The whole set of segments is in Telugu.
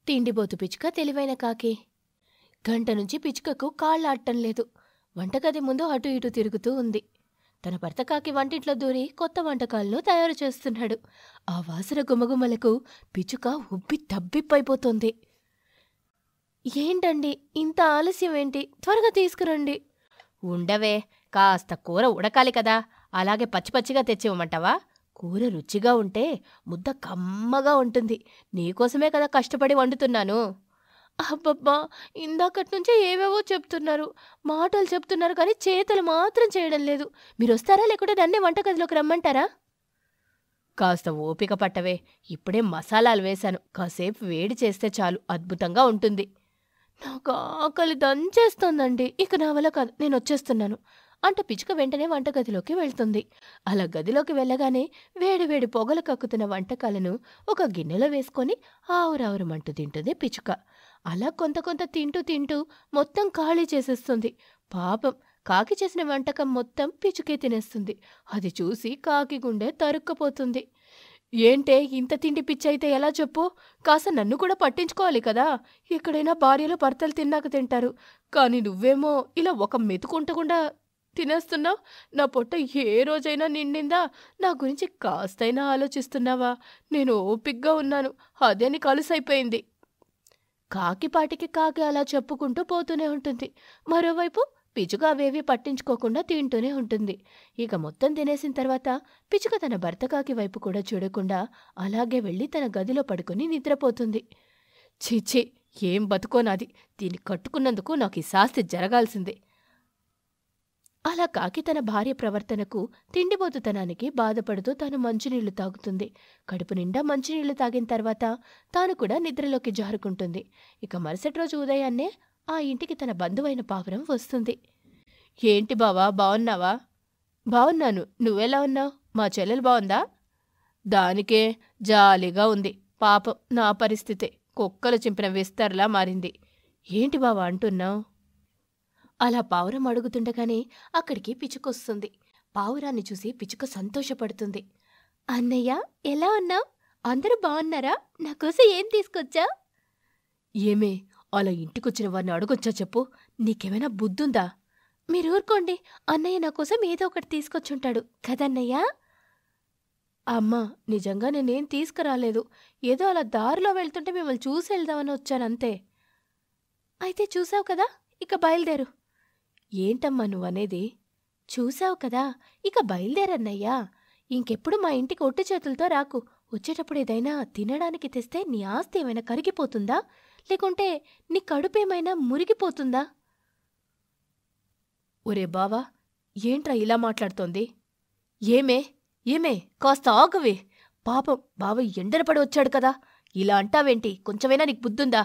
తిండిబోతు పిచ్చుక తెలివైన కాకి. గంట నుంచి పిచ్చుకకు కాళ్ళాడటం లేదు. వంటగది ముందు అటు ఇటు తిరుగుతూ ఉంది. తన భర్త కాకి వంటింట్లో దూరి కొత్త వంటకాలను తయారు చేస్తున్నాడు. ఆ వాసన గుమగుమలకు పిచ్చుక ఉబ్బి తబ్బిబ్బైపోతోంది. ఏంటండి, ఇంత ఆలస్యం ఏంటి? త్వరగా తీసుకురండి. ఉండవే, కాస్త కూర ఉడకాలి కదా, అలాగే పచ్చిపచ్చిగా తెచ్చివ్వమంటావా? కూర రుచిగా ఉంటే ముద్ద కమ్మగా ఉంటుంది. నీకోసమే కదా కష్టపడి వండుతున్నాను. అబ్బబ్బా, ఇందాకట్నుంచే ఏవేవో చెప్తున్నారు. మాటలు చెప్తున్నారు కానీ చేతులు మాత్రం చేయడం లేదు. మీరొస్తారా లేకుంటే నన్నే వంటగదిలోకి రమ్మంటారా? కాస్త ఓపిక పట్టవే, ఇప్పుడే మసాలాలు వేశాను. కాసేపు వేడి చేస్తే చాలు, అద్భుతంగా ఉంటుంది. నాకు ఆకలి దంచేస్తోందండి. ఇక నా వల్ల కాదు, నేనొచ్చేస్తున్నాను అంటూ పిచ్చుక వెంటనే వంటగదిలోకి వెళ్తుంది. అలా గదిలోకి వెళ్ళగానే వేడివేడి పొగలు కక్కుతున్న వంటకాలను ఒక గిన్నెలో వేసుకొని ఆవురావురమంటూ తింటుంది పిచ్చుక. అలా కొంత కొంత తింటూ తింటూ మొత్తం ఖాళీ చేసేస్తుంది. పాపం, కాకి చేసిన వంటకం మొత్తం పిచ్చుకే తినేస్తుంది. అది చూసి కాకి గుండె తరుక్కుపోతుంది. ఏంటే, ఇంత తిండి పిచ్చయితే ఎలా చెప్పు? కాస్త నన్ను కూడా పట్టించుకోవాలి కదా. ఎక్కడైనా భార్యలు భర్తలు తిన్నాక తింటారు, కానీ నువ్వేమో ఇలా ఒక మెతుకుంటకుండా తినేస్తున్నావు. నా పొట్ట ఏ రోజైనా నిండిందా? నా గురించి కాస్తైనా ఆలోచిస్తున్నావా? నేను ఓపిగ్గా ఉన్నాను, అదే నీకు అలుసైపోయింది. కాకిపాటికి కాకి అలా చెప్పుకుంటూ పోతూనే ఉంటుంది. మరోవైపు పిచ్చుక అవేవి పట్టించుకోకుండా తింటూనే ఉంటుంది. ఇక మొత్తం తినేసిన తర్వాత పిచ్చుక తన భర్త కాకి వైపు కూడా చూడకుండా అలాగే వెళ్ళి తన గదిలో పడుకుని నిద్రపోతుంది. ఛీఛీ, ఏం బతుకోనాది! దీన్ని కట్టుకున్నందుకు నాకు ఈ శాస్తి జరగాల్సిందే. అలా కాకి తన భార్య ప్రవర్తనకు, తిండిబోతుతనానికి బాధపడుతూ తాను మంచినీళ్లు తాగుతుంది. కడుపు నిండా మంచినీళ్లు తాగిన తర్వాత తాను కూడా నిద్రలోకి జారుకుంటుంది. ఇక మరుసటి రోజు ఉదయాన్నే ఆ ఇంటికి తన బంధువైన పావురం వస్తుంది. ఏంటి బావా, బావున్నావా? బావున్నాను, నువ్వెలా ఉన్నావు? మా చెల్లెలు బావుందా? దానికే జాలీగా ఉంది. పాపం, నా పరిస్థితే కుక్కలు చింపిన విస్తర్లా మారింది. ఏంటి బావా అంటున్నావు? అలా పావురం అడుగుతుండగానే అక్కడికి పిచ్చుకొస్తుంది. పావురాన్ని చూసి పిచ్చుక సంతోషపడుతుంది. అన్నయ్య, ఎలా ఉన్నావ్? అందరూ బావున్నారా? నాకోసం ఏం తీసుకొచ్చా? ఏమే, అలా ఇంటికొచ్చిన వారిని అడగొచ్చా చెప్పు? నీకేమైనా బుద్ధుందా? మీరూరుకోండి, అన్నయ్య నాకోసం ఏదో ఒకటి తీసుకొచ్చుంటాడు కదన్నయ్యా? అమ్మా, నిజంగా నేనేం తీసుకురాలేదు. ఏదో అలా దారిలో వెళ్తుంటే మిమ్మల్ని చూసి వెళ్దామని వచ్చానంతే. అయితే చూసావు కదా, ఇక బయలుదేరు. ఏంటమ్మా నువ్వనేది? చూసావు కదా, ఇక బయలుదేరన్నయ్యా. ఇంకెప్పుడు మా ఇంటికి ఒట్టి చేతులతో రాకు. వచ్చేటప్పుడు ఏదైనా తినడానికి తెస్తే నీ ఆస్తి ఏమైనా కరిగిపోతుందా? లేకుంటే నీ కడుపేమైనా మురిగిపోతుందా? ఒరే బావా, ఏంట్రా ఇలా మాట్లాడుతోంది? ఏమే ఏమే, కాస్త ఆగువే. పాపం, బావ ఎండన పడి వచ్చాడు కదా, ఇలా అంటావేంటి? కొంచెమైనా నీకు బుద్ధుందా?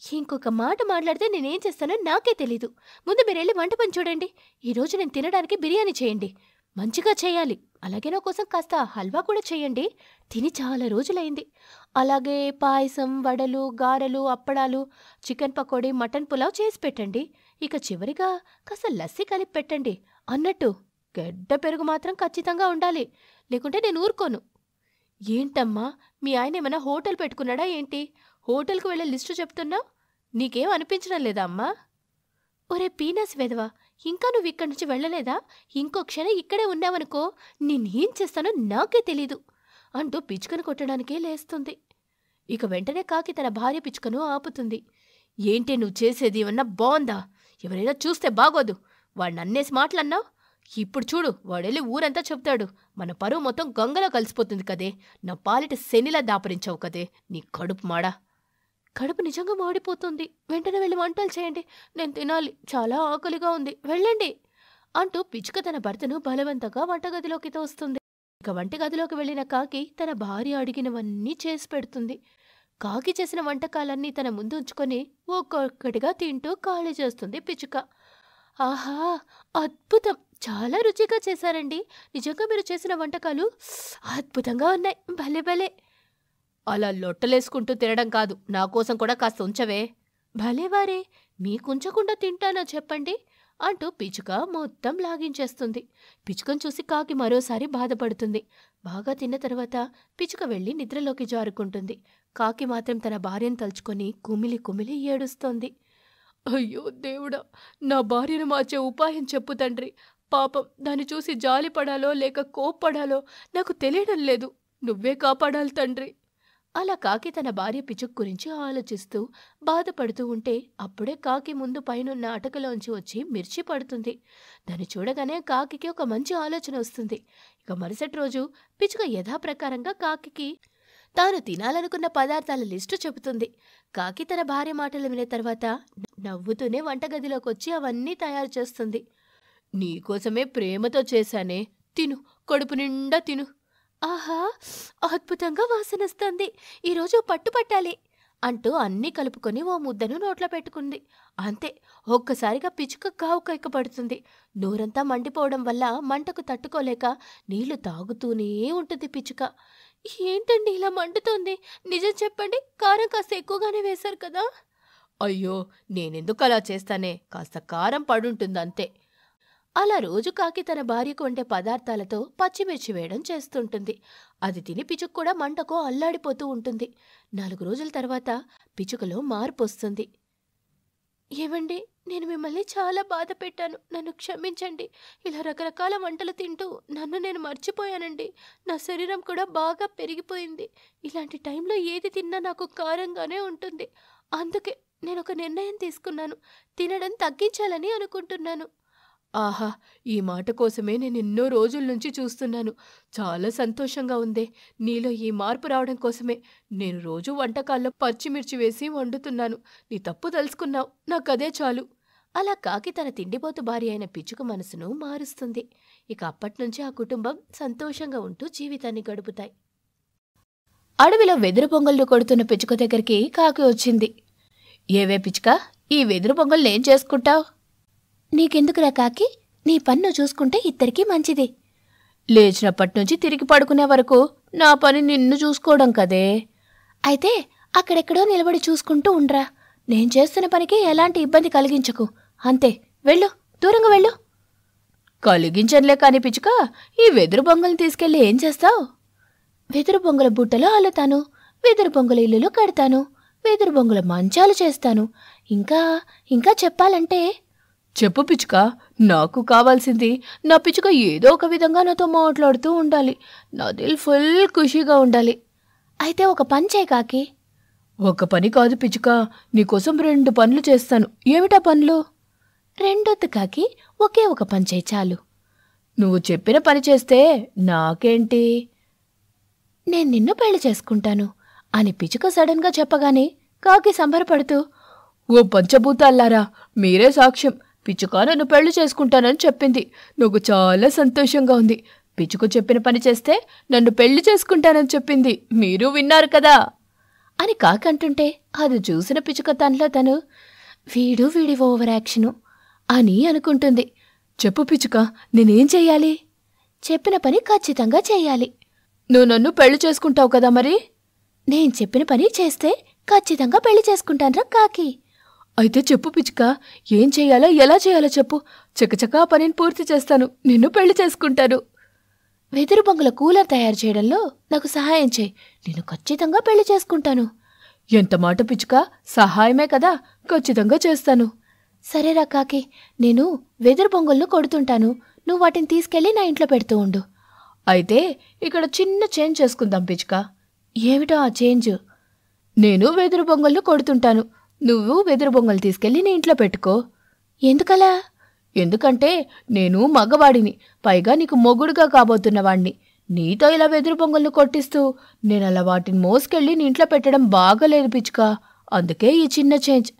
ఇంకొక మాట మాట్లాడితే నేనేం చేస్తానో నాకే తెలీదు. ముందు మీరెళ్ళి వంట పని చూడండి. ఈరోజు నేను తినడానికి బిర్యానీ చేయండి, మంచిగా చేయాలి. అలాగే నా కోసం కాస్త హల్వా కూడా చేయండి, తిని చాలా రోజులైంది. అలాగే పాయసం, వడలు, గారెలు, అప్పడాలు, చికెన్ పకోడీ, మటన్ పులావ్ చేసి పెట్టండి. ఇక చివరిగా కాస్త లస్సీ కలిపి పెట్టండి. అన్నట్టు గడ్డ పెరుగు మాత్రం ఖచ్చితంగా ఉండాలి, లేకుంటే నేను ఊరుకోను. ఏంటమ్మా, మీ ఆయన ఏమైనా హోటల్ పెట్టుకున్నాడా ఏంటి? హోటల్కు వెళ్ళే లిస్టు చెప్తున్నావు. నీకేం అనిపించడం లేదా అమ్మా? ఒరే పీనాసి వెధవా, ఇంకా నువ్వు ఇక్కడి నుంచి వెళ్ళలేదా? ఇంకో క్షణం ఇక్కడే ఉన్నావనుకో, నేనేం చేస్తానో నాకే తెలీదు అంటూ పిచ్చుకను కొట్టడానికే లేస్తుంది. ఇక వెంటనే కాకి తన భార్య పిచ్చుకను ఆపుతుంది. ఏంటి నువ్వు చేసేది? ఏమన్నా బావుందా? ఎవరైనా చూస్తే బాగోదు. వాడినన్నేసి మాటలన్నావు. ఇప్పుడు చూడు, వాడెళ్ళి ఊరంతా చెప్తాడు. మన పరువు మొత్తం గంగలో కలిసిపోతుంది కదే. నా పాలిట శనిలా దాపరించావు కదే, నీ కడుపు మాడా. కడుపు నిజంగా మాడిపోతుంది. వెంటనే వెళ్ళి వంటలు చేయండి, నేను తినాలి, చాలా ఆకలిగా ఉంది, వెళ్ళండి అంటూ పిచ్చుక తన భర్తను బలవంతంగా వంటగదిలోకి తోస్తుంది. ఇక వంటగదిలోకి వెళ్ళిన కాకి తన భార్య అడిగినవన్నీ చేసి పెడుతుంది. కాకి చేసిన వంటకాలన్నీ తన ముందు ఉంచుకొని ఒక్కొక్కటిగా తింటూ ఖాళీ చేస్తుంది పిచ్చుక. ఆహా, అద్భుతం! చాలా రుచిగా చేశారండి. నిజంగా మీరు చేసిన వంటకాలు అద్భుతంగా ఉన్నాయి, భలే భలే. అలా లొట్టలేసుకుంటూ తినడం కాదు, నా కోసం కూడా కాస్త ఉంచవే. భలేవారే, మీకుంచకుండా తింటానా చెప్పండి అంటూ పిచ్చుక మొత్తం లాగించేస్తుంది. పిచ్చుకను చూసి కాకి మరోసారి బాధపడుతుంది. బాగా తిన్న తర్వాత పిచ్చుక వెళ్ళి నిద్రలోకి జారుకుంటుంది. కాకి మాత్రం తన భార్యను తలుచుకొని కుమిలి కుమిలి ఏడుస్తోంది. అయ్యో దేవుడా, నా భార్యను మార్చే ఉపాయం చెప్పు తండ్రి. పాపం, దాన్ని చూసి జాలిపడాలో లేక కోప్పడాలో నాకు తెలియడం లేదు. నువ్వే కాపాడాలి తండ్రి. అలా కాకి తన భార్య పిచుక్ గురించి ఆలోచిస్తూ బాధపడుతూ ఉంటే అప్పుడే కాకి ముందు పైనున్న అటకలోంచి వచ్చి మిర్చి పడుతుంది. దాన్ని చూడగానే కాకికి ఒక మంచి ఆలోచన వస్తుంది. ఇక మరుసటి రోజు పిచుక యథాప్రకారంగా కాకికి తాను తినాలనుకున్న పదార్థాల లిస్టు చెబుతుంది. కాకి తన భార్య మాటలు వినే తర్వాత నవ్వుతూనే వంటగదిలోకొచ్చి అవన్నీ తయారు చేస్తుంది. నీకోసమే ప్రేమతో చేశానే, తిను, కడుపు నిండా తిను. ఆహా, అద్భుతంగా వాసనొస్తుంది, ఈరోజు పట్టుపట్టాలి అంటూ అన్నీ కలుపుకొని ఓ ముద్దను నోట్లో పెట్టుకుంది. అంతే, ఒక్కసారిగా పిచుక కావుకైక పడుతుంది. నోరంతా మండిపోవడం వల్ల మంటకు తట్టుకోలేక నీళ్లు తాగుతూనే ఉంటుంది పిచుక. ఏంటండి ఇలా మండుతోంది? నిజం చెప్పండి, కారం కాస్త ఎక్కువగానే వేశారు కదా. అయ్యో, నేనెందుకు అలా చేస్తానే, కాస్త కారం పడుంటుందంతే. అలా రోజు కాకి తన భార్యకు వండే పదార్థాలతో పచ్చిమిర్చి వేయడం చేస్తుంటుంది. అది తిని పిచుక కూడా మంటకో అల్లాడిపోతూ ఉంటుంది. 4 రోజుల తర్వాత పిచుకలో మార్పు వస్తుంది. ఏమండి, నేను మిమ్మల్ని చాలా బాధ పెట్టాను, నన్ను క్షమించండి. ఇలా రకరకాల వంటలు తింటూ నన్ను నేను మర్చిపోయానండి. నా శరీరం కూడా బాగా పెరిగిపోయింది. ఇలాంటి టైంలో ఏది తిన్నా నాకు కారంగానే ఉంటుంది. అందుకే నేను ఒక నిర్ణయం తీసుకున్నాను, తినడం తగ్గించాలని అనుకుంటున్నాను. ఆహా, ఈ మాట కోసమే నేను ఎన్నో రోజుల నుంచి చూస్తున్నాను. చాలా సంతోషంగా ఉందే. నీలో ఈ మార్పు రావడం కోసమే నేను రోజు వంటకాల్లో పచ్చిమిర్చి వేసి వండుతున్నాను. నీ తప్పు తెలుసుకున్నావు, నాకదే చాలు. అలా కాకి తన తిండిపోతు భార్య అయిన పిచుక మనసును మారుస్తుంది. ఇక అప్పట్నుంచి ఆ కుటుంబం సంతోషంగా ఉంటూ జీవితాన్ని గడుపుతాయి. అడవిలో వెదురు పొంగళ్ళు కొడుతున్న పిచుక దగ్గరికి కాకి వచ్చింది. ఏవే పిచుక, ఈ వెదురు పొంగళ్ళు ఏం చేసుకుంటావు? నీకెందుకురా కాకి, నీ పన్ను చూసుకుంటే ఇద్దరికీ మంచిది. లేచినప్పటినుంచి తిరిగి పడుకునే వరకు నా పని నిన్ను చూసుకోవడం కదే. అయితే అక్కడెక్కడో నిలబడి చూసుకుంటూ ఉండ్రా. నేను చేస్తున్న పనికి ఎలాంటి ఇబ్బంది కలిగించకు. అంతే, వెళ్ళు, దూరంగా వెళ్ళు. కలిగించనులే కాని పిచుక, ఈ వెదురు బొంగల్ని తీసుకెళ్ళి ఏం చేస్తావు? వెదురు బొంగల బుట్టలో అల్లుతాను, వెదురు బొంగల ఇల్లులు కడతాను, వెదురు బొంగల మంచాలు చేస్తాను. ఇంకా ఇంకా చెప్పాలంటే. చెప్పు పిచుక, నాకు కావాల్సింది నా పిచుక ఏదో ఒక విధంగా నాతో మాట్లాడుతూ ఉండాలి. నా దిల్ ఫుల్ ఖుషీగా ఉండాలి. అయితే ఒక పని చేయి కాకి. ఒక పని కాదు పిచుక, నీకోసం 2 పనులు చేస్తాను. ఏమిటా పనులు? 2 కాకి, ఒకే ఒక పని చేయి చాలు. నువ్వు చెప్పిన పని చేస్తే నాకేంటి? నేను నిన్ను పెళ్లి చేసుకుంటాను అని పిచుక సడన్గా చెప్పగానే కాకి సంబరపడుతూ, ఓ పంచభూతాల్లారా, మీరే సాక్ష్యం. పిచుక నన్ను పెళ్లి చేసుకుంటానని చెప్పింది. నాకు చాలా సంతోషంగా ఉంది. పిచుక చెప్పిన పని చేస్తే నన్ను పెళ్లి చేసుకుంటానని చెప్పింది. మీరు విన్నారు కదా అని కాకి అంటుంటే అది చూసిన పిచుక తనలో తను, వీడి ఓవర్ యాక్షను అని అనుకుంటుంది. చెప్పు పిచుక, నేనేం చెయ్యాలి? చెప్పిన పని ఖచ్చితంగా చెయ్యాలి. నువ్వు నన్ను పెళ్లి చేసుకుంటావు కదా మరి? నేను చెప్పిన పని చేస్తే ఖచ్చితంగా పెళ్లి చేసుకుంటాన్రా కాకి. అయితే చెప్పు పిచుక, ఏం చెయ్యాలో ఎలా చేయాలో చెప్పు. చకచకా పనిని పూర్తి చేస్తాను, నిన్ను పెళ్లి చేసుకుంటాను. వెదురు బొంగల కూలర్ తయారు చేయడంలో నాకు సహాయం చేయి, నేను ఖచ్చితంగా పెళ్లి చేసుకుంటాను. ఎంత మాట పిచుక, సహాయమే కదా, ఖచ్చితంగా చేస్తాను. సరేరా కాకి, నేను వెదురు బొంగలను కొడుతుంటాను, నువ్వు వాటిని తీసుకెళ్లి నా ఇంట్లో పెడుతూ ఉండు. అయితే ఇక్కడ చిన్న చేంజ్ చేసుకుందాం పిచుక. ఏమిటో ఆ చేంజ్? నేను వెదురు బొంగలను కొడుతుంటాను, నువ్వు వెదురు బొంగలు తీసుకెళ్లి నీ ఇంట్లో పెట్టుకో. ఎందుకలా? ఎందుకంటే నేను మగవాడిని, పైగా నీకు మొగుడుగా కాబోతున్నవాణ్ణి. నీతో ఇలా వెదురు బొంగలను కొట్టిస్తూ నేనలా వాటిని మోసుకెళ్ళి నీ ఇంట్లో పెట్టడం బాగలేదు పిచుక. అందుకే ఈ చిన్న చేంజ్.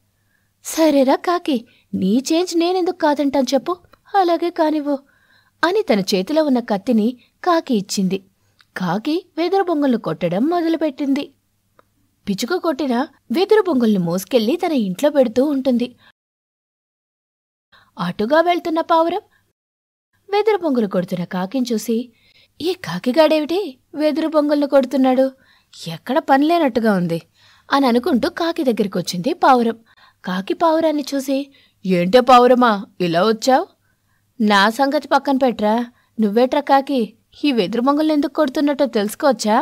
సరేరా కాకి, నీ చేంజ్ నేనెందుకు కాదంటాను చెప్పు. అలాగే కానివ్వు అని తన చేతిలో ఉన్న కత్తిని కాకి ఇచ్చింది. కాకి వెదురు బొంగలను కొట్టడం మొదలుపెట్టింది. పిచుక కొట్టిన వెదురు బొంగల్ని మోసుకెళ్లి తన ఇంట్లో పెడుతూ ఉంటుంది. అటుగా వెళ్తున్న పావురం వెదురు బొంగలు కొడుతున్న కాకిని చూసి, ఈ కాకిగాడేమిటి వెదురు బొంగలను కొడుతున్నాడు, ఎక్కడ పనిలేనట్టుగా ఉంది అని అనుకుంటూ కాకి దగ్గరికి వచ్చింది పావురం. కాకి పావురాన్ని చూసి, ఏంటే పావురమా ఇలా వచ్చావు? నా సంగతి పక్కన పెట్రా, నువ్వేట్రా కాకి, ఈ వెదురు బొంగల్ని ఎందుకు కొడుతున్నట్టో తెలుసుకోవచ్చా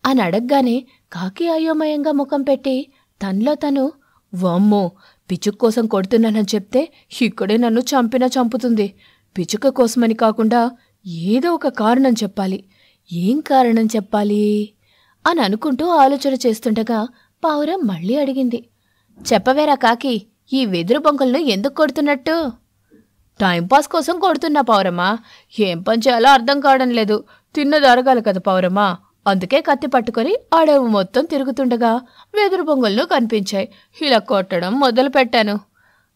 అని అడగ్గానే కాకి అయోమయంగా ముఖం పెట్టి తనలో తను, వామ్మో, పిచ్చుక కోసం కొడుతున్నానని చెప్తే ఇక్కడే నన్ను చంపినా చంపుతుంది. పిచ్చుక కోసమని కాకుండా ఏదో ఒక కారణం చెప్పాలి. ఏం కారణం చెప్పాలి అని అనుకుంటూ ఆలోచన చేస్తుండగా పావురం మళ్ళీ అడిగింది, చెప్పవేరా కాకి, ఈ వెదురు బొంగలను ఎందుకు కొడుతున్నట్టు? టైంపాస్ కోసం కొడుతున్నా పావురమ్మా. ఏం పని చేయాలో అర్థం కావడం లేదు. తిన్నది అరగాలి కదా పావురమ్మా. అందుకే కత్తి పట్టుకొని అడవి మొత్తం తిరుగుతుండగా వెదురు బొంగలను కనిపించాయి. ఇలా కొట్టడం మొదలు పెట్టాను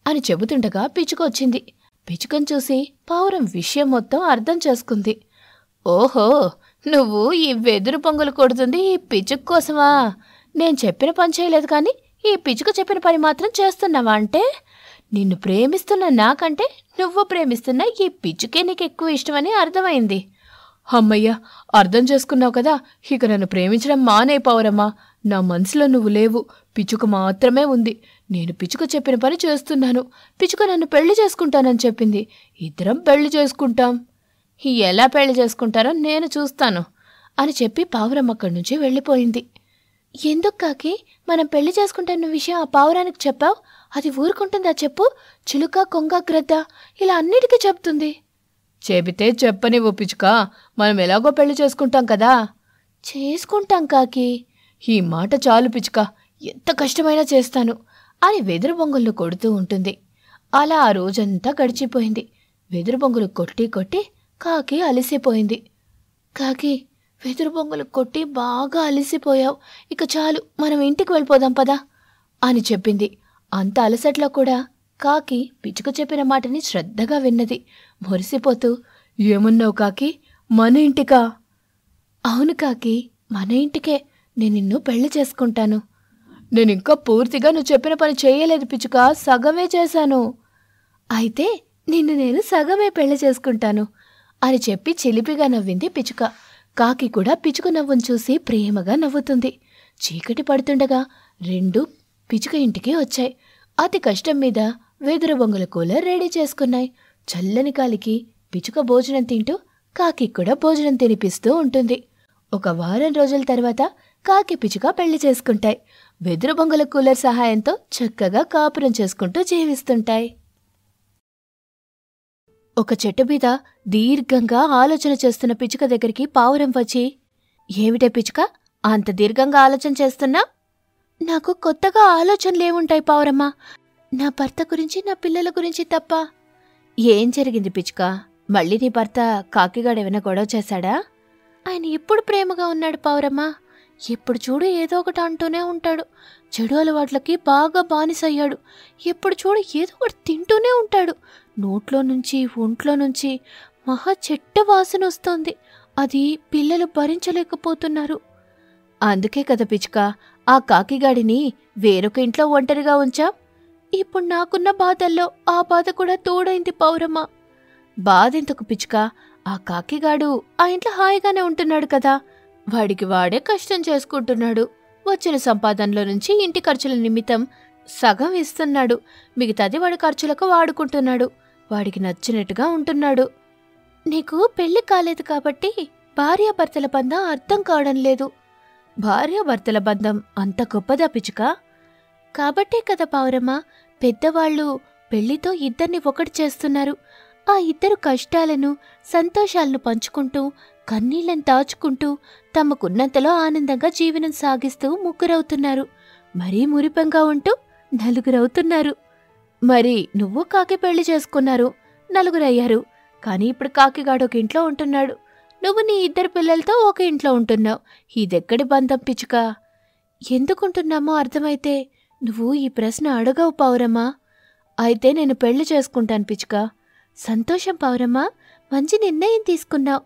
అని చెబుతుండగా పిచ్చుక వచ్చింది. పిచ్చుకను చూసి పావురం విషయం మొత్తం అర్థం చేసుకుంది. ఓహో, నువ్వు ఈ వెదురు బొంగలు కొడుతుంది ఈ పిచ్చుక కోసమా? నేను చెప్పిన పని చేయలేదు కానీ ఈ పిచ్చుక చెప్పిన పని మాత్రం చేస్తున్నావా? అంటే నిన్ను ప్రేమిస్తున్న నాకంటే నువ్వు ప్రేమిస్తున్న ఈ పిచ్చుకే నీకు ఎక్కువ ఇష్టమని అర్థమైంది. అమ్మయ్య, అర్థం చేసుకున్నావు కదా. ఇక నన్ను ప్రేమించడం మానే పావురమ్మా. నా మనసులో నువ్వు లేవు, పిచ్చుక మాత్రమే ఉంది. నేను పిచ్చుక చెప్పిన పని చేస్తున్నాను. పిచ్చుక నన్ను పెళ్లి చేసుకుంటానని చెప్పింది. ఇద్దరం పెళ్లి చేసుకుంటాం. ఎలా పెళ్లి చేసుకుంటారో నేను చూస్తాను అని చెప్పి పావురం అక్కడి నుంచి వెళ్ళిపోయింది. ఎందుకు కాకి మనం పెళ్లి చేసుకుంటున్న విషయం ఆ పావురానికి చెప్పావు? అది ఊరుకుంటుందా చెప్పు? చిలుక, కొంగ, గ్రద్ద ఇలా అన్నిటికీ చెప్తుంది. చెబితే చెప్పనివ్వు పిచ్చుక, మనం ఎలాగో పెళ్లి చేసుకుంటాం కదా. చేసుకుంటాం కాకి. ఈ మాట చాలు పిచ్చుక, ఎంత కష్టమైనా చేస్తాను అని వెదురు బొంగులను కొడుతూ ఉంటుంది. అలా ఆ రోజంతా గడిచిపోయింది. వెదురు బొంగులు కొట్టి కొట్టి కాకి అలసిపోయింది. కాకి, వెదురు బొంగులు కొట్టి బాగా అలసిపోయావు. ఇక చాలు, మనం ఇంటికి వెళ్ళిపోదాం పదా అని చెప్పింది. అంత అలసట్లో కూడా కాకి పిచ్చుక చెప్పిన మాటని శ్రద్ధగా విన్నది. మురిసిపోతూ, ఏమన్నావు కాకి, మన ఇంటికా? అవును కాకి, మన ఇంటికే. నేను నిన్ను పెళ్లి చేసుకుంటాను. నేనింకా పూర్తిగా నువ్వు చెప్పిన పని చేయలేదు పిచ్చుక, సగమే చేశాను. అయితే నిన్ను నేను సగమే పెళ్లి చేసుకుంటాను అని చెప్పి చిలిపిగా నవ్వింది పిచ్చుక. కాకి కూడా పిచ్చుక నవ్వును చూసి ప్రేమగా నవ్వుతుంది. చీకటి పడుతుండగా రెండు పిచ్చుక ఇంటికి వచ్చాయి. అతి కష్టం మీద వెదురు బొంగుల కూలర్ రెడీ చేసుకున్నాయి. చల్లని గాలికి పిచ్చుక భోజనం తింటూ కాకి కూడా భోజనం తినిపిస్తూ ఉంటుంది. ఒక వారం రోజుల తర్వాత కాకి పిచ్చుక పెళ్లి చేసుకుంటాయి. వెదురు బొంగుల కూలర్ సహాయంతో చక్కగా కాపురం చేసుకుంటూ జీవిస్తుంటాయి. ఒక చెట్టు మీద దీర్ఘంగా ఆలోచన చేస్తున్న పిచ్చుక దగ్గరికి పావురం వచ్చి, ఏమిటే పిచ్చుక, అంత దీర్ఘంగా ఆలోచన చేస్తున్నా? నాకు కొత్తగా ఆలోచనలేముంటాయి పావురమ్మా, నా భర్త గురించి, నా పిల్లల గురించి తప్ప. ఏం జరిగింది పిచ్చుక? మళ్ళీ నీ భర్త కాకిగాడేమైనా గొడవ చేశాడా? ఆయన ఎప్పుడు ప్రేమగా ఉన్నాడు పావురమ్మా. ఎప్పుడు చూడు ఏదో ఒకటి అంటూనే ఉంటాడు. చెడు అలవాట్లకి బాగా బానిసయ్యాడు. ఎప్పుడు చూడు ఏదో ఒకటి తింటూనే ఉంటాడు. నోట్లో నుంచి ఒంట్లో నుంచి మహా చెట్ట వాసన వస్తోంది. అది పిల్లలు భరించలేకపోతున్నారు. అందుకే కదా పిచ్చుక ఆ కాకిగాడిని వేరొక ఇంట్లో ఒంటరిగా ఉంచాం. ఇప్పుడు నాకున్న బాధల్లో ఆ బాధ కూడా తోడైంది పావురమ్మ. బాధెందుకు పిచ్చుక, ఆ కాకిగాడు ఆ ఇంట్లో హాయిగానే ఉంటున్నాడు కదా. వాడికి వాడే కష్టం చేసుకుంటున్నాడు. వచ్చిన సంపాదనలో నుంచి ఇంటి ఖర్చుల నిమిత్తం సగం ఇస్తున్నాడు. మిగతాది వాడి ఖర్చులకు వాడుకుంటున్నాడు. వాడికి నచ్చినట్టుగా ఉంటున్నాడు. నీకు పెళ్లి కాలేదు కాబట్టి భార్యాభర్తల బంధం అర్థం కావడం లేదు. భార్యాభర్తల బంధం అంత గొప్పదా పిచ్చుక? కాబట్టే కదా పావురమ్మ, పెద్దవాళ్ళు పెళ్లితో ఇద్దరిని ఒకటి చేస్తున్నారు. ఆ ఇద్దరు కష్టాలను సంతోషాలను పంచుకుంటూ కన్నీళ్లను దాచుకుంటూ తమకున్నంతలో ఆనందంగా జీవనం సాగిస్తూ ముగ్గురవుతున్నారు. మరీ మురిపంగా ఉంటూ నలుగురవుతున్నారు. మరి నువ్వు కాకి పెళ్లి చేసుకున్నారు, నలుగురయ్యారు. కానీ ఇప్పుడు కాకిగాడు ఒక ఇంట్లో ఉంటున్నాడు. నువ్వు నీ ఇద్దరు పిల్లలతో ఒక ఇంట్లో ఉంటున్నావు. ఇదెక్కడి బంధం పిచ్చుక? ఎందుకుంటున్నామో అర్థమైతే నువ్వు ఈ ప్రశ్న అడగవు పావురమ్మా. అయితే నేను పెళ్లి చేసుకుంటాను పిచ్చుక. సంతోషం పావురమ్మా, మంచి నిర్ణయం తీసుకున్నావు.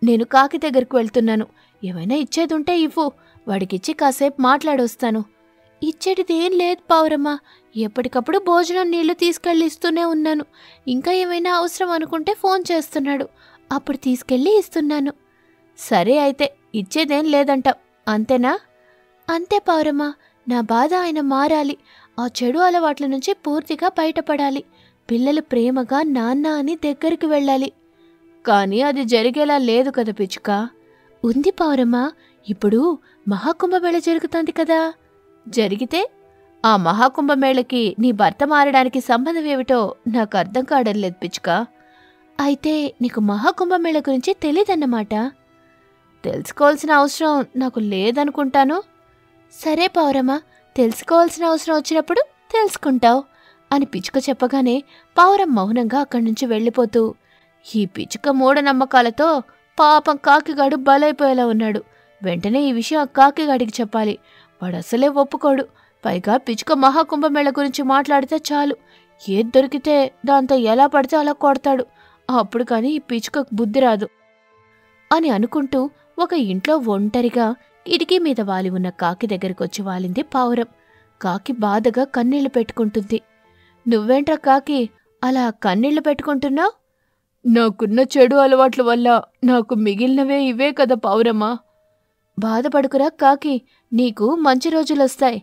నేను కాకి దగ్గరకు వెళ్తున్నాను. ఏమైనా ఇచ్చేదుంటే ఇవ్వు, వాడికిచ్చి కాసేపు మాట్లాడొస్తాను. ఇచ్చేటిదేం లేదు పావురమ్మా, ఎప్పటికప్పుడు భోజనం నీళ్లు తీసుకెళ్ళి ఇస్తూనే ఉన్నాను. ఇంకా ఏమైనా అవసరం అనుకుంటే ఫోన్ చేస్తున్నాడు, అప్పుడు తీసుకెళ్ళి ఇస్తున్నాను. సరే అయితే ఇచ్చేదేం లేదంటావు, అంతేనా? అంతే పావురమ్మా, నా బాధ ఆయన మారాలి. ఆ చెడు అలవాట్ల నుంచి పూర్తిగా బయటపడాలి. పిల్లలు ప్రేమగా నాన్న అని దగ్గరికి వెళ్ళాలి. కానీ అది జరిగేలా లేదు కదా పిచ్చుక. ఉంది పావురమ్మా, ఇప్పుడు మహాకుంభమేళ జరుగుతోంది కదా, జరిగితే ఆ మహాకుంభమేళకి నీ భర్త మారడానికి సంబంధం ఏమిటో నాకు అర్థం కావడం లేదు పిచ్చుక. అయితే నీకు మహాకుంభమేళ గురించి తెలీదన్నమాట. తెలుసుకోవాల్సిన అవసరం నాకు లేదనుకుంటాను. సరే పావురమా, తెలుసుకోవాల్సిన అవసరం వచ్చినప్పుడు తెలుసుకుంటావు అని పిచ్చుక చెప్పగానే పావురం మౌనంగా అక్కడి నుంచి వెళ్ళిపోతూ, ఈ పిచ్చుక మూఢనమ్మకాలతో పాపం కాకిగాడు బలైపోయేలా ఉన్నాడు. వెంటనే ఈ విషయం ఆ కాకిగాడికి చెప్పాలి. వాడసలే ఒప్పుకోడు. పైగా పిచ్చుక మహాకుంభమేళ గురించి మాట్లాడితే చాలు, ఏది దొరికితే దాంతో ఎలా పడితే అలా కొడతాడు. అప్పుడు కానీ ఈ పిచ్చుకకు బుద్ధి రాదు అని అనుకుంటూ ఒక ఇంట్లో ఒంటరిగా కిటికీ మీద వాలి ఉన్న కాకి దగ్గరికొచ్చి వాలింది పావురం. కాకి బాధగా కన్నీళ్లు పెట్టుకుంటుంది. నువ్వేంట్రా కాకి, అలా కన్నీళ్లు పెట్టుకుంటున్నావు? నాకున్న చెడు అలవాట్ల వల్ల నాకు మిగిలినవే ఇవే కదా పావురమ్మా. బాధపడుకురా కాకి, నీకు మంచి రోజులొస్తాయి.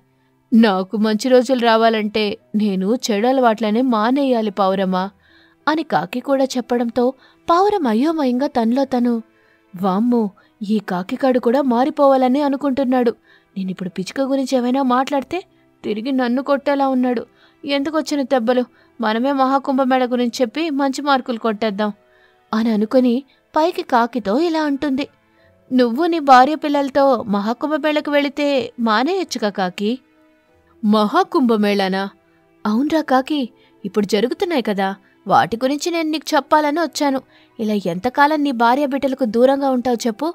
నాకు మంచి రోజులు రావాలంటే నేను చెడు అలవాట్లనే మానేయాలి పావురమ్మా అని కాకి కూడా చెప్పడంతో పావురం అయోమయంగా తనలో తను, వామ్మో, ఈ కాకికాడు కూడా మారిపోవాలని అనుకుంటున్నాడు. నేనిప్పుడు పిచ్చుక గురించి ఏమైనా మాట్లాడితే తిరిగి నన్ను కొట్టేలా ఉన్నాడు. ఎందుకొచ్చిన దెబ్బలు, మనమే మహాకుంభమేళ గురించి చెప్పి మంచి మార్కులు కొట్టేద్దాం అని అనుకుని పైకి కాకితో ఇలా అంటుంది. నువ్వు నీ భార్య పిల్లలతో మహాకుంభమేళకు వెళితే మానేయొచ్చుగా కాకి. మహాకుంభమేళానా? అవునరా కాకి, ఇప్పుడు జరుగుతున్నాయి కదా, వాటి గురించి నేను నీకు చెప్పాలని వచ్చాను. ఇలా ఎంతకాలం నీ భార్య బిడ్డలకు దూరంగా ఉంటావు చెప్పు.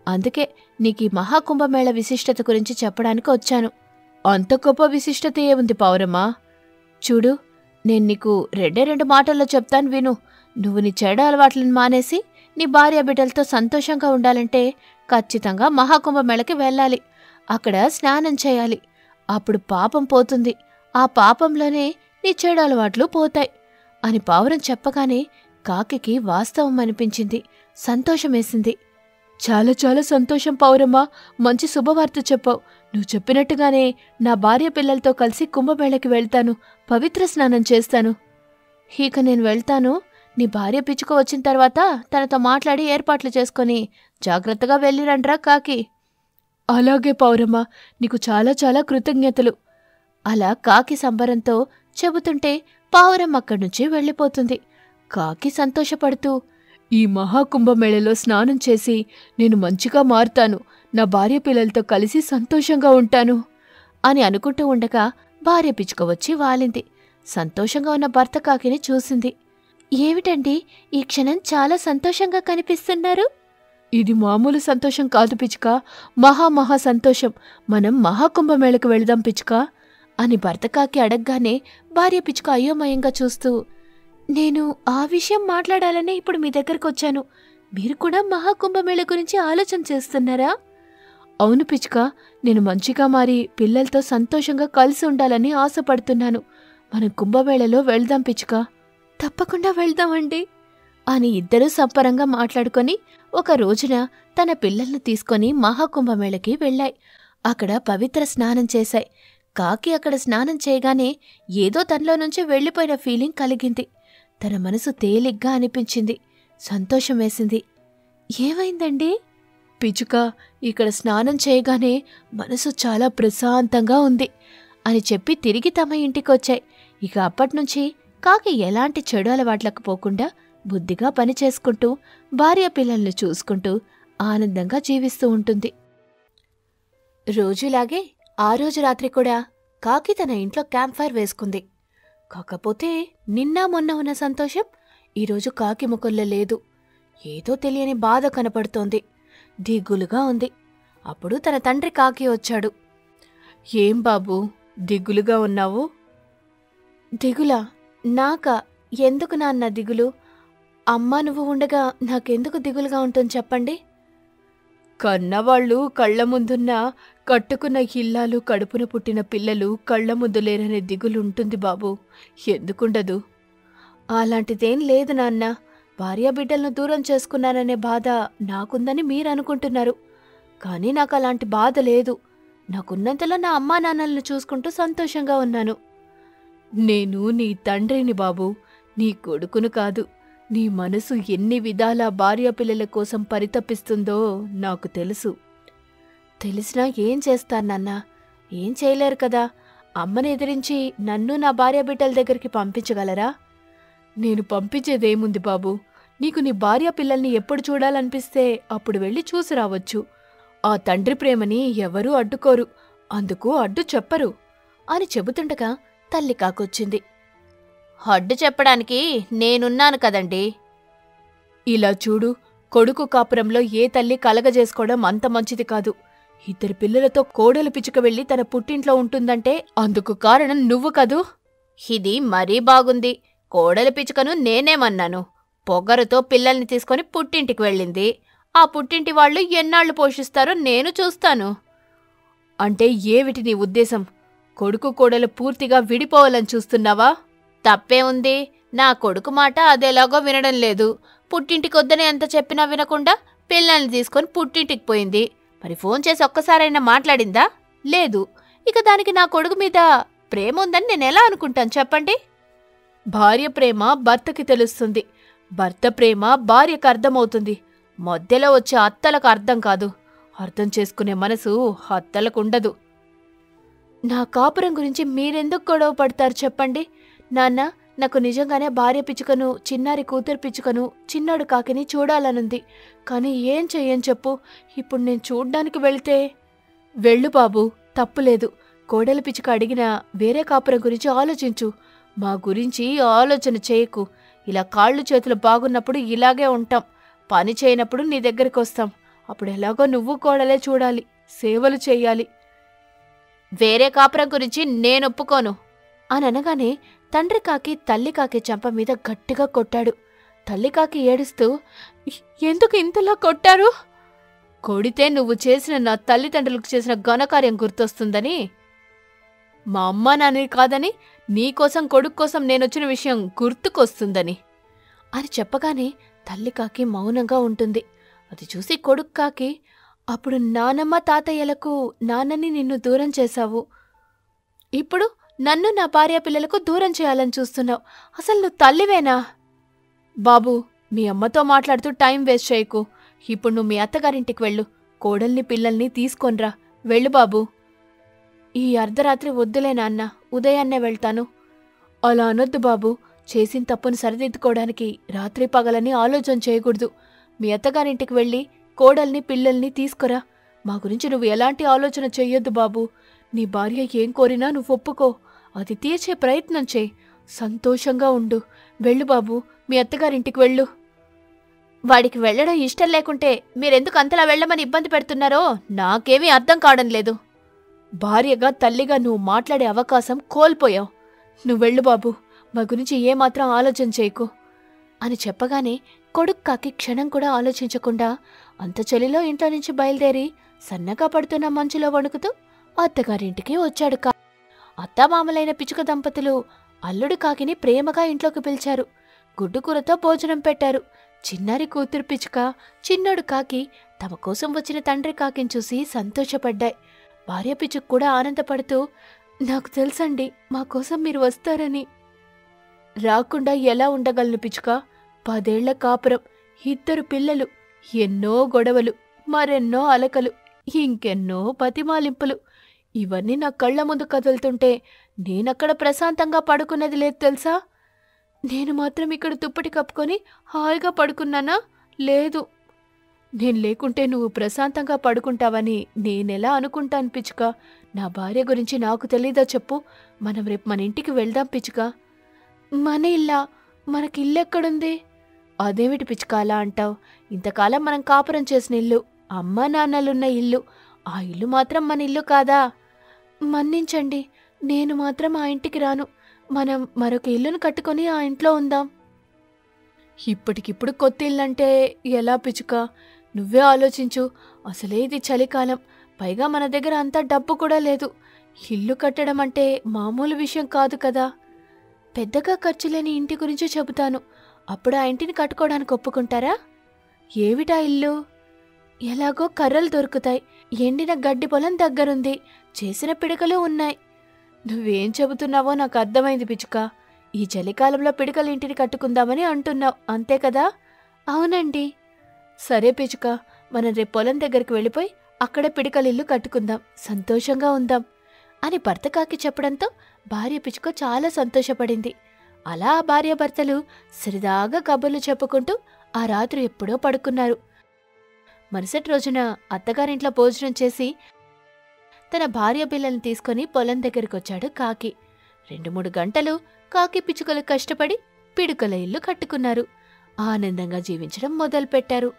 అందుకే నీకు ఈ మహాకుంభమేళ విశిష్టత గురించి చెప్పడానికి వచ్చాను. అంత గొప్ప విశిష్టత ఏముంది పావురమ్మా? చూడు, నేను నీకు రెండు మాటల్లో చెప్తాను విను. నువ్వు నీ చెడు అలవాట్లను మానేసి నీ భార్య బిడ్డలతో సంతోషంగా ఉండాలంటే ఖచ్చితంగా మహాకుంభమేళకి వెళ్ళాలి. అక్కడ స్నానం చేయాలి. అప్పుడు పాపం పోతుంది. ఆ పాపంలోనే నీ చెడు అలవాట్లు పోతాయి అని పావురం చెప్పగానే కాకికి వాస్తవం అనిపించింది. సంతోషమేసింది. చాలా చాలా సంతోషం పావురమ్మా, మంచి శుభవార్త చెప్పావు. నువ్వు చెప్పినట్టుగానే నా భార్య పిల్లలతో కలిసి కుంభమేళకి వెళ్తాను, పవిత్ర స్నానం చేస్తాను. ఇక నేను వెళ్తాను. నీ భార్య పిచ్చుక వచ్చిన తర్వాత తనతో మాట్లాడి ఏర్పాట్లు చేసుకొని జాగ్రత్తగా వెళ్ళిరండ్రా కాకి. అలాగే పావురమ్మా, నీకు చాలా చాలా కృతజ్ఞతలు. అలా కాకి సంబరంతో చెబుతుంటే పావురం అక్కడ్నుంచి వెళ్ళిపోతుంది. కాకి సంతోషపడుతూ, ఈ మహాకుంభమేళలో స్నానం చేసి నేను మంచిగా మారుతాను, నా భార్య పిల్లలతో కలిసి సంతోషంగా ఉంటాను అని అనుకుంటూ ఉండగా భార్య పిచ్చుక వచ్చి వాలింది. సంతోషంగా ఉన్న భర్త కాకిని చూసింది. ఏమిటండి, ఈ క్షణం చాలా సంతోషంగా కనిపిస్తున్నారు? ఇది మామూలు సంతోషం కాదు పిచ్చుక, మహా సంతోషం. మనం మహాకుంభమేళకు వెళదాం పిచ్చుక అని భర్త కాకి అడగగానే భార్య పిచ్చుక అయోమయంగా చూస్తూ, నేను ఆ విషయం మాట్లాడాలనే ఇప్పుడు మీ దగ్గరకొచ్చాను. మీరు కూడా మహాకుంభమేళ గురించి ఆలోచన చేస్తున్నారా? అవును పిచ్చుక, నేను మంచిగా మారి పిల్లలతో సంతోషంగా కలిసి ఉండాలని ఆశపడుతున్నాను. మనం కుంభమేళలో వెళ్దాం పిచ్చుక. తప్పకుండా వెళ్దామండి అని ఇద్దరూ సంపరంగా మాట్లాడుకొని ఒక రోజున తన పిల్లల్ని తీసుకొని మహాకుంభమేళకి వెళ్ళాయి. అక్కడ పవిత్ర స్నానం చేశాయి. కాకి అక్కడ స్నానం చేయగానే ఏదో తనలో నుంచి వెళ్ళిపోయిన ఫీలింగ్ కలిగింది. తన మనసు తేలిగ్గా అనిపించింది. సంతోషం వేసింది. ఏమైందండి? పిచ్చుక, ఇక్కడ స్నానం చేయగానే మనసు చాలా ప్రశాంతంగా ఉంది అని చెప్పి తిరిగి తమ ఇంటికొచ్చాయి. ఇక అప్పట్నుంచి కాకి ఎలాంటి చెడు అలవాట్లకు పోకుండా బుద్ధిగా పనిచేసుకుంటూ భార్య పిల్లల్ని చూసుకుంటూ ఆనందంగా జీవిస్తూ ఉంటుంది. రోజులాగే ఆ రోజు రాత్రి కూడా కాకి తన ఇంట్లో క్యాంప్ ఫైర్ వేసుకుంది. కాకపోతే నిన్న మొన్న ఉన్న సంతోషం ఈరోజు కాకి ముఖంలో లేదు. ఏదో తెలియని బాధ కనపడుతోంది. దిగులుగా ఉంది. అప్పుడు తన తండ్రి కాకి వచ్చాడు. ఏం బాబూ, దిగులుగా ఉన్నావు? దిగులా? నాకా? ఎందుకు నాన్న దిగులు? అమ్మా నువ్వు ఉండగా నాకెందుకు దిగులుగా ఉంటుంది చెప్పండి. కన్నవాళ్లు కళ్ల ముందున్నా కట్టుకున్న ఇల్లాలు, కడుపున పుట్టిన పిల్లలు కళ్ల ముందు లేరనే దిగులుంటుంది బాబూ. ఎందుకుండదు? అలాంటిదేం లేదు నాన్న. భార్యాబిడ్డలను దూరం చేసుకున్నాననే బాధ నాకుందని మీరనుకుంటున్నారు. కానీ నాకు అలాంటి బాధ లేదు. నాకున్నంతలో నా అమ్మా నాన్నలను చూసుకుంటూ సంతోషంగా ఉన్నాను. నేను నీ తండ్రిని బాబూ, నీ కొడుకును కాదు. నీ మనసు ఎన్ని విధాల భార్యాపిల్లల కోసం పరితపిస్తుందో నాకు తెలుసు. తెలిసినా ఏం చేస్తారు నాన్నా? ఏం చేయలేరు కదా. అమ్మని ఎదిరించి నన్ను నా భార్య బిడ్డల దగ్గరికి పంపించగలరా? నేను పంపించేదేముంది బాబు. నీకు నీ భార్య పిల్లల్ని ఎప్పుడు చూడాలనిపిస్తే అప్పుడు వెళ్ళి చూసి రావచ్చు. ఆ తండ్రి ప్రేమని ఎవరూ అడ్డుకోరు, అందుకు అడ్డు చెప్పరు అని చెబుతుండగా తల్లి కాకొచ్చింది. అడ్డు చెప్పడానికి నేనున్నాను కదండి. ఇలా చూడు, కొడుకు కాపురంలో ఏ తల్లి కలగజేసుకోవడం అంత మంచిది కాదు. ఇద్దరి పిల్లలతో కోడలు పిచ్చుక వెళ్ళి తన పుట్టింట్లో ఉంటుందంటే అందుకు కారణం నువ్వు కదూ. ఇది మరీ బాగుంది. కోడలి పిచ్చుకను నేనేమన్నాను? పొగరుతో పిల్లల్ని తీసుకొని పుట్టింటికి వెళ్ళింది. ఆ పుట్టింటి వాళ్ళు ఎన్నాళ్లు పోషిస్తారో నేను చూస్తాను. అంటే ఏమిటి నీ ఉద్దేశం? కొడుకు కోడలు పూర్తిగా విడిపోవాలని చూస్తున్నావా? తప్పే ఉంది. నా కొడుకు మాట అదేలాగో వినడం లేదు. పుట్టింటికొద్దని ఎంత చెప్పినా వినకుండా పిల్లల్ని తీసుకొని పుట్టింటికి పోయింది. మరి ఫోన్ చేసి ఒక్కసారైనా మాట్లాడిందా? లేదు. ఇక దానికి నా కొడుకు మీద ప్రేమ ఉందని నేనెలా అనుకుంటాను చెప్పండి? భార్య ప్రేమ భర్తకి తెలుస్తుంది, భర్త ప్రేమ భార్యకు అర్థమవుతుంది. మధ్యలో వచ్చే అత్తలకు అర్థం కాదు. అర్థం చేసుకునే మనసు అత్తలకుండదు. నా కాపురం గురించి మీరెందుకు గొడవ పడతారు చెప్పండి? నాన్న, నాకు నిజంగానే భార్య పిచ్చుకను, చిన్నారి కూతురు పిచ్చుకను, చిన్నాడు కాకిని చూడాలనుంది. కానీ ఏం చెయ్యని చెప్పు. ఇప్పుడు నేను చూడ్డానికి వెళ్తే? వెళ్ళు బాబు, తప్పులేదు. కోడలి పిచ్చుక అడిగినా వేరే కాపురం గురించి ఆలోచించు. మా గురించి ఆలోచన చేయకు. ఇలా కాళ్ళు చేతులు బాగున్నప్పుడు ఇలాగే ఉంటాం. పని చేయనప్పుడు నీ దగ్గరికి వస్తాం. అప్పుడు ఎలాగో నువ్వు కోడలే చూడాలి, సేవలు చెయ్యాలి. వేరే కాపురం గురించి నేనొప్పుకోను అని అనగానే తండ్రి కాకి తల్లి కాకి చెంప మీద గట్టిగా కొట్టాడు. తల్లి కాకి ఏడుస్తూ, ఎందుకు ఇంతలా కొట్టారు? కొడితే నువ్వు చేసిన నా తల్లిదండ్రులకు చేసిన ఘనకార్యం గుర్తొస్తుందని. మా అమ్మా నాన్నని కాదని, నీకోసం కొడుకు కోసం నేనొచ్చిన విషయం గుర్తుకొస్తుందని అని చెప్పగానే తల్లి కాకి మౌనంగా ఉంటుంది. అది చూసి కొడుకు కాకి, అప్పుడు నానమ్మ తాతయ్యలకు నాన్నని నిన్ను దూరం చేశావు. ఇప్పుడు నన్ను నా భార్య పిల్లలకు దూరం చేయాలని చూస్తున్నావు. అసలు నువ్వు తల్లివేనా? బాబు, మీ అమ్మతో మాట్లాడుతూ టైం వేస్ట్ చేయకు. ఇప్పుడు నువ్వు మీ అత్తగారింటికి వెళ్ళు. కోడల్ని పిల్లల్ని తీసుకొనిరా. వెళ్ళు బాబు. ఈ అర్ధరాత్రి వద్దులే నాన్న, ఉదయాన్నే వెళ్తాను. అలా అనొద్దు బాబు. చేసిన తప్పును సరిదిద్దుకోవడానికి రాత్రి పగలని ఆలోచన చేయకూడదు. మీ అత్తగారింటికి వెళ్ళి కోడల్ని పిల్లల్ని తీసుకురా. మా గురించి నువ్వు ఎలాంటి ఆలోచన చెయ్యొద్దు బాబు. నీ భార్య ఏం కోరినా నువ్వు ఒప్పుకో. అది తీర్చే ప్రయత్నం చేయి. సంతోషంగా ఉండు. వెళ్ళు బాబు, మీ అత్తగారింటికి వెళ్ళు. వాడికి వెళ్లడం ఇష్టం లేకుంటే మీరెందుకు అంతలా వెళ్లమని ఇబ్బంది పెడుతున్నారో నాకేమీ అర్థం కావడం లేదు. భార్యగా తల్లిగా నువ్వు మాట్లాడే అవకాశం కోల్పోయావు. నువ్వెళ్ళు బాబు, మా గురించి ఏమాత్రం ఆలోచన చేయకు అని చెప్పగానే కొడుకు కాకి క్షణం కూడా ఆలోచించకుండా అంత చలిలో ఇంట్లో నుంచి బయలుదేరి సన్నగా పడుతున్న మంచులో వణుకుతూ అత్తగారింటికి వచ్చాడు. అత్తామామలైన పిచ్చుక దంపతులు అల్లుడు కాకిని ప్రేమగా ఇంట్లోకి పిలిచారు. గుడ్డుకూరతో భోజనం పెట్టారు. చిన్నారి కూతురు పిచ్చుక, చిన్నోడు కాకి తమ కోసం వచ్చిన తండ్రి కాకిని చూసి సంతోషపడ్డాయి. భార్య పిచ్చుక కూడా ఆనందపడుతూ, నాకు తెలుసండి మా కోసం మీరు వస్తారని. రాకుండా ఎలా ఉండగలను పిచ్చుక? 10 ఏళ్ల కాపురం, 2 పిల్లలు, ఎన్నో గొడవలు, మరెన్నో అలకలు, ఇంకెన్నో బతిమాలింపులు. ఇవన్నీ నా కళ్ల ముందు కదులుతుంటే నేనక్కడ ప్రశాంతంగా పడుకున్నది లేదు తెలుసా? నేను మాత్రం ఇక్కడ దుప్పటి కప్పుకొని హాయిగా పడుకున్నానా? లేదు. నేను లేకుంటే నువ్వు ప్రశాంతంగా పడుకుంటావని నేనెలా అనుకుంటాను పిచ్చుక? నా భార్య గురించి నాకు తెలీదా చెప్పు? మనం రేపు మన ఇంటికి వెళ్దాం పిచ్చుక. మన ఇల్లా? మనకిల్లెక్కడుంది? అదేమిటి పిచ్చుక అలా అంటావు? ఇంతకాలం మనం కాపురం చేసిన ఇల్లు, అమ్మా నాన్నలున్న ఇల్లు. ఆ ఇల్లు మాత్రం మన ఇల్లు కాదా? మన్నించండి, నేను మాత్రం ఆ ఇంటికి రాను. మనం మరొక ఇల్లును కట్టుకొని ఆ ఇంట్లో ఉందాం. ఇప్పటికిప్పుడు కొత్త ఇల్లంటే ఎలా పిచ్చుక? నువ్వే ఆలోచించు. అసలే ఇది చలికాలం, పైగా మన దగ్గర అంత డబ్బు కూడా లేదు. ఇల్లు కట్టడం అంటే మామూలు విషయం కాదు కదా. పెద్దగా ఖర్చు లేని ఇంటి గురించి చెబుతాను. అప్పుడు ఆ ఇంటిని కట్టుకోవడానికి ఒప్పుకుంటారా? ఏవిటా ఇల్లు? ఎలాగో కర్రలు దొరుకుతాయి. ఎండిన గడ్డి పొలం దగ్గరుంది. చేసిన పిడకలు ఉన్నాయి. నువ్వేం చెబుతున్నావో నాకు అర్థమైంది పిచ్చుక. ఈ చలికాలంలో పిడకల ఇంటిని కట్టుకుందామని అంటున్నావు, అంతే కదా? అవునండి. సరే పిచ్చుక, మనం రేపు పొలం దగ్గరికి వెళ్ళిపోయి అక్కడే పిడకలిల్లు కట్టుకుందాం, సంతోషంగా ఉందాం అని భర్త కాకి చెప్పడంతో భార్య పిచ్చుక చాలా సంతోషపడింది. అలా ఆ భార్యాభర్తలు సరదాగా కబుర్లు చెప్పుకుంటూ ఆ రాత్రి ఎప్పుడో పడుకున్నారు. మరుసటి రోజున అత్తగారింట్లో భోజనం చేసి తన భార్య పిల్లల్ని తీసుకుని పొలం దగ్గరికొచ్చాడు కాకి. 2-3 గంటలు కాకి పిచ్చుకలు కష్టపడి పిడుకల ఇల్లు కట్టుకున్నారు. ఆనందంగా జీవించడం మొదలుపెట్టారు.